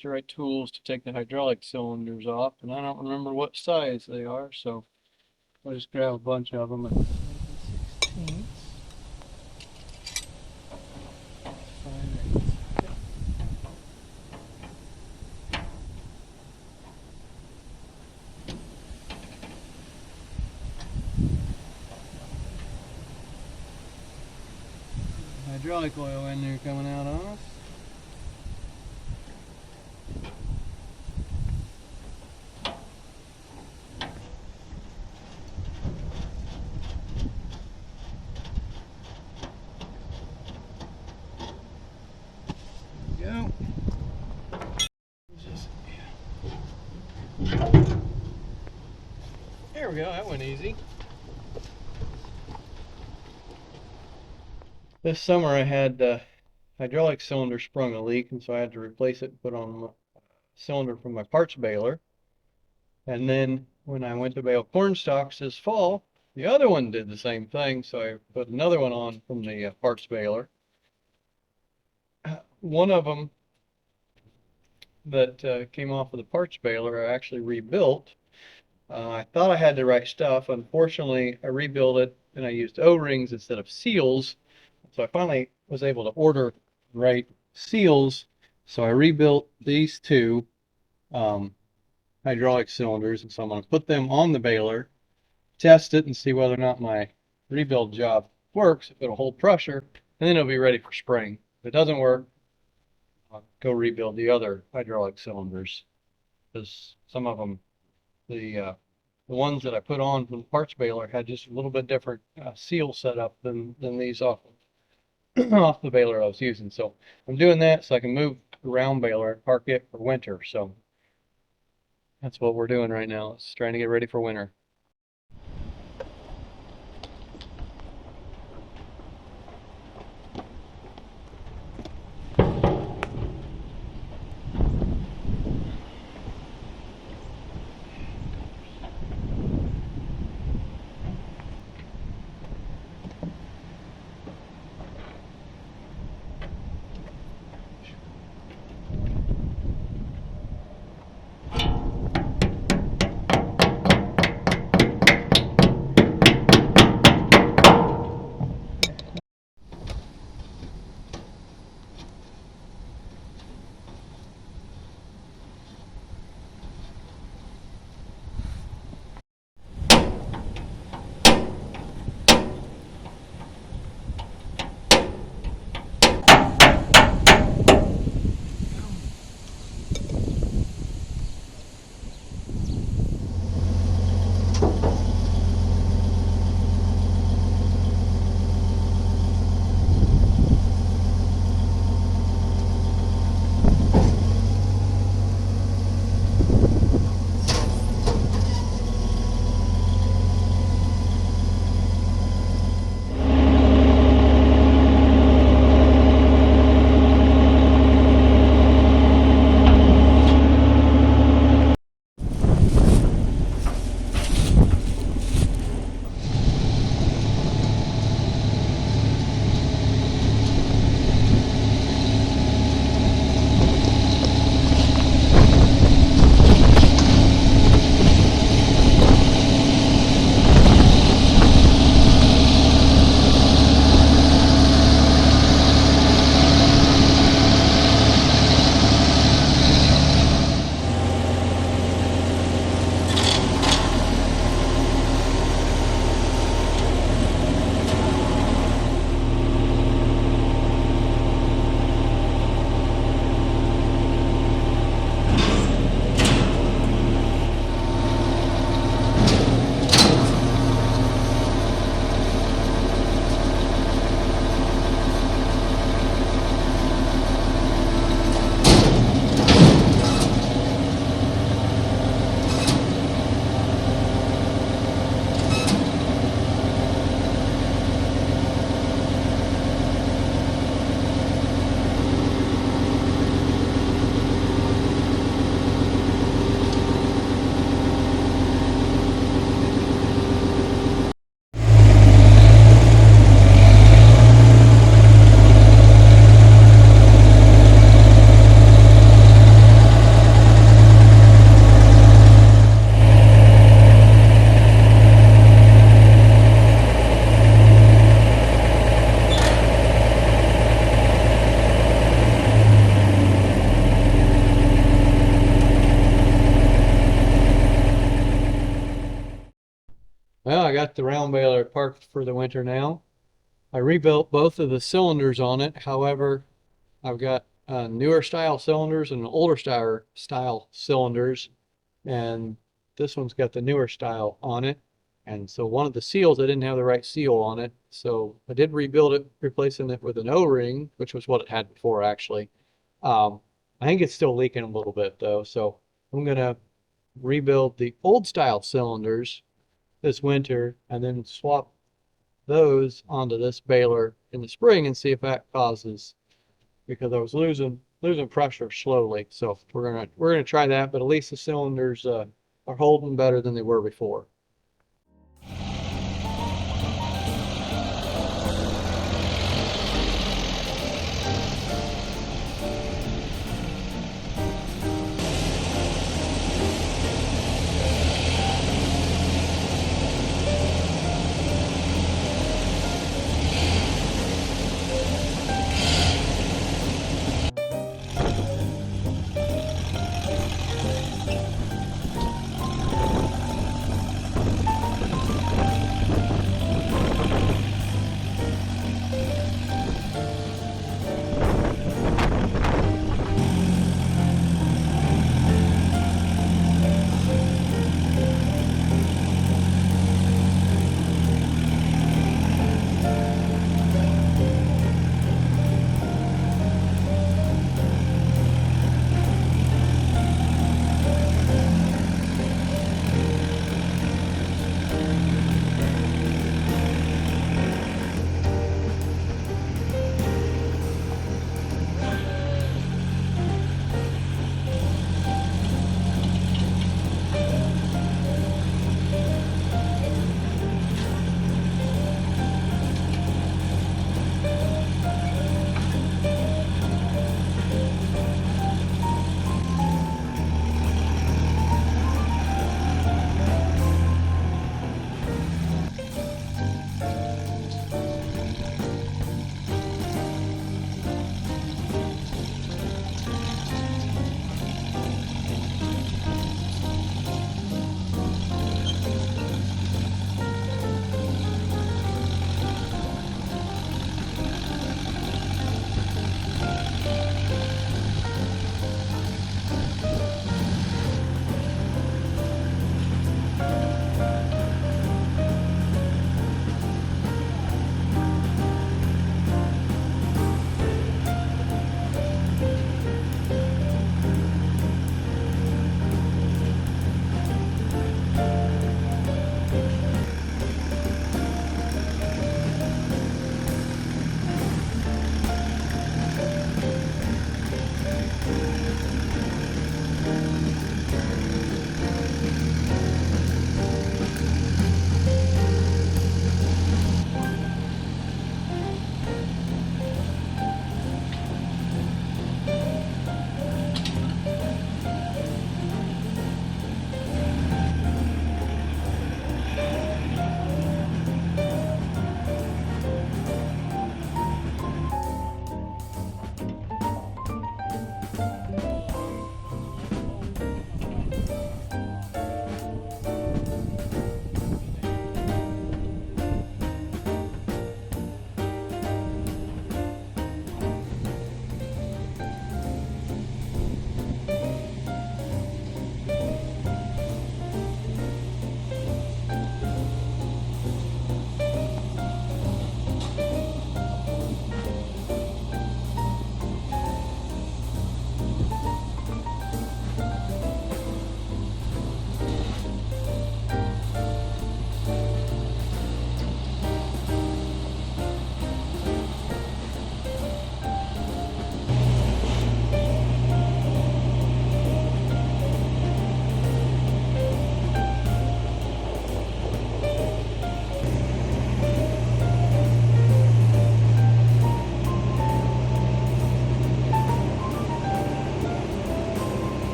get the right tools to take the hydraulic cylinders off, and I don't remember what size they are, so I'll just grab a bunch of them. And 16ths. 5/8. Hydraulic oil in there coming out on us. Go. There we go, that went easy. This summer I had the hydraulic cylinder sprung a leak, and so I had to replace it and put on a cylinder from my parts baler. And then when I went to bale corn stalks this fall, the other one did the same thing, so I put another one on from the parts baler. One of them that came off of the parts baler I actually rebuilt. I thought I had the right stuff. Unfortunately, I rebuilt it and I used O-rings instead of seals. So I finally was able to order the right seals. So I rebuilt these two hydraulic cylinders, and so I'm going to put them on the baler, test it, and see whether or not my rebuild job works, if it'll hold pressure, and then it'll be ready for spring. If it doesn't work, I'll go rebuild the other hydraulic cylinders, because some of them, the ones that I put on from the parts baler had just a little bit different seal setup than these off off the baler I was using. So I'm doing that so I can move the round baler and park it for winter. So that's what we're doing right now. It's trying to get ready for winter. got the round baler parked for the winter now. I rebuilt both of the cylinders on it. However, I've got newer style cylinders and older style cylinders, and this one's got the newer style on it. And so one of the seals, I didn't have the right seal on it. So I did rebuild it, replacing it with an O-ring, which was what it had before actually. I think it's still leaking a little bit though. So I'm gonna rebuild the old style cylinders this winter and then swap those onto this baler in the spring and see if that causes, because I was losing pressure slowly. So we're gonna try that, but at least the cylinders are holding better than they were before.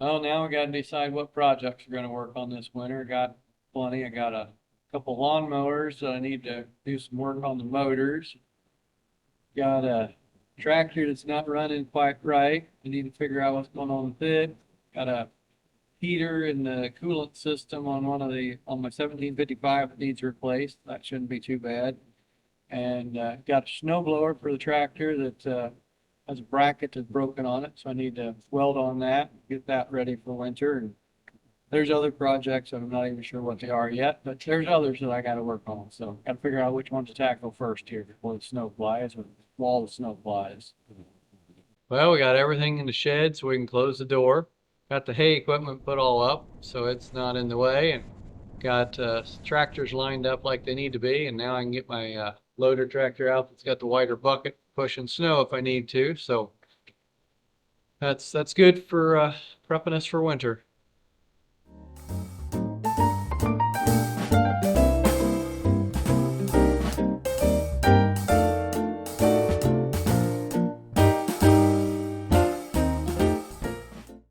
Well, now we got to decide what projects we're going to work on this winter. Got plenty. I got a couple lawn mowers that I need to do some work on the motors. Got a tractor that's not running quite right. I need to figure out what's going on with it. Got a heater in the coolant system on my 1755 that needs replaced. That shouldn't be too bad. And got a snow blower for the tractor that has a bracket that's broken on it, so I need to weld on that, get that ready for winter. And there's other projects I'm not even sure what they are yet, but there's others that I got to work on. So got to figure out which one to tackle first here before the snow flies or while the snow flies. Well, we got everything in the shed so we can close the door. Got the hay equipment put all up so it's not in the way, and got tractors lined up like they need to be. And now I can get my loader tractor out that's got the wider bucket pushing snow if I need to. So that's good for prepping us for winter.